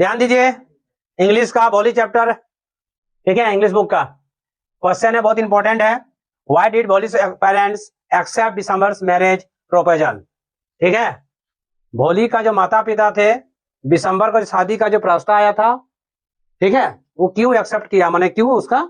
ध्यान दीजिए, इंग्लिश का भोली चैप्टर, ठीक है, इंग्लिश बुक का क्वेश्चन है, बहुत इंपॉर्टेंट है। Why did Bholi's parents accept Bishambar's marriage proposal? ठीक है, भोली का जो माता पिता थे, बिशंबर को शादी का जो प्रस्ताव आया था, ठीक है, वो क्यों एक्सेप्ट किया, माने क्यों उसका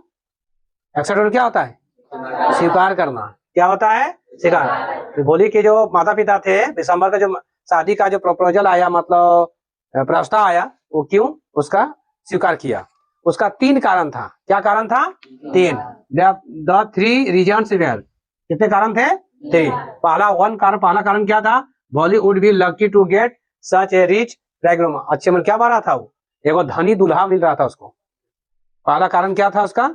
एक्सेप्ट क्या होता है? स्वीकार करना। क्या होता है? स्वीकार। तो भोली के जो माता पिता थे, बिशंबर का जो शादी का जो प्रपोजल आया, मतलब प्रस्ताव आया, वो क्यों उसका स्वीकार किया? उसका 3 कारण था। क्या कारण था? 3। The 3 reasons were. कितने कारण थे? 3। पहला कारण क्या था? Bholi would be lucky to get such a rich bridegroom. अच्छे मन क्या बन रहा था? वो एगो धनी दूल्हा मिल रहा था उसको। पहला कारण क्या था उसका?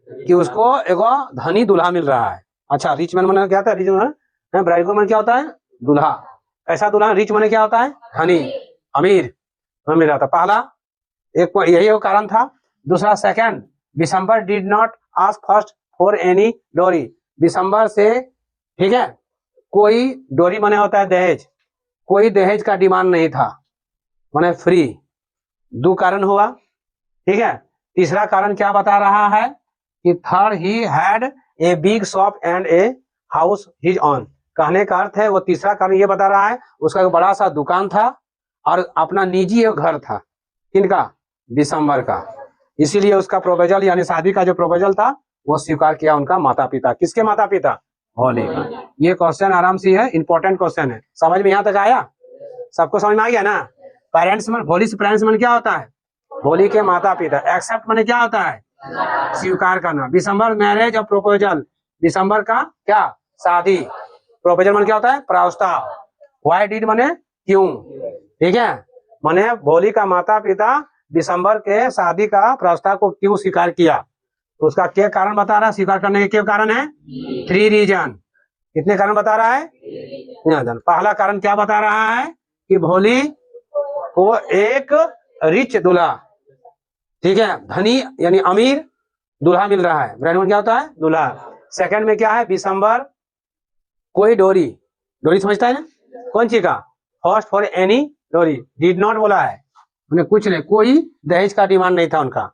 कि उसको एगो धनी दूल्हा मिल रहा है। अच्छा, रिच मैन माने क्या था? रिच मैन, ब्राइडग्रूम मैन क्या होता है? दूल्हा। ऐसा दूल्हा। रिच माने क्या होता है? धनी, अमीर मिल रहा था। पहला एक यही कारण था। दूसरा, second, Bishambar did not ask first for any डोरी। बिशंबर से, ठीक है, कोई डोरी माने होता है दहेज, कोई दहेज का डिमांड नहीं था, माने फ्री। 2 कारण हुआ, ठीक है। तीसरा कारण क्या बता रहा है कि third, he had a big shop and a house his on. कहने का अर्थ है, वो तीसरा कारण ये बता रहा है उसका एक बड़ा सा दुकान था और अपना निजी एक घर था। किनका? बिशंबर का। इसीलिए उसका प्रोपोजल यानी शादी का जो प्रोपोजल था वो स्वीकार किया उनका माता पिता। किसके माता पिता? भोली का। ये क्वेश्चन आराम से है, इंपॉर्टेंट क्वेश्चन है। समझ में यहाँ तक आया? सबको समझ में आ गया ना? पेरेंट्स मन, भोली से पेरेंट्स मन क्या होता है? भोली के माता पिता। एक्सेप्ट माने क्या होता है? स्वीकार करना। बिशंबर मैरिज और प्रोपोजल, बिशंबर का क्या? शादी। प्रोपोजल माने क्या होता है? प्रस्ताव। व्हाई डिड माने क्यों, ठीक है, माने भोली का माता पिता बिशंबर के शादी का प्रस्ताव को क्यों स्वीकार किया, तो उसका क्या कारण बता रहा है? स्वीकार करने के क्या कारण है? 3 रीजन। कितने कारण बता रहा है? पहला कारण क्या बता रहा है कि भोली को एक रिच दूल्हा, ठीक है, धनी यानी अमीर दूल्हा मिल रहा है। ब्राइडग्रूम क्या होता है? दूल्हा। सेकंड में क्या है? बिशंबर कोई डोरी, डोरी समझता है ना? कौन चीज का? फर्स्ट फॉर एनी डोरी, डिड नॉट बोला है, उन्हें कुछ नहीं, कोई दहेज का डिमांड नहीं था उनका,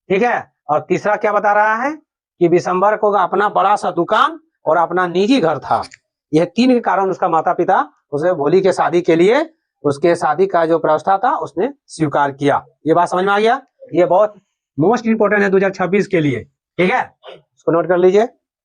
ठीक है। और तीसरा क्या बता रहा है कि बिशंबर को अपना बड़ा सा दुकान और अपना निजी घर था। यह 3 के कारण उसका माता पिता उसे भोली के शादी के लिए, उसके शादी का जो प्रस्ताव था उसने स्वीकार किया। ये बात समझ में आ गया? ये बहुत मोस्ट इंपोर्टेंट है 2026 के लिए, ठीक है, इसको नोट कर लीजिए।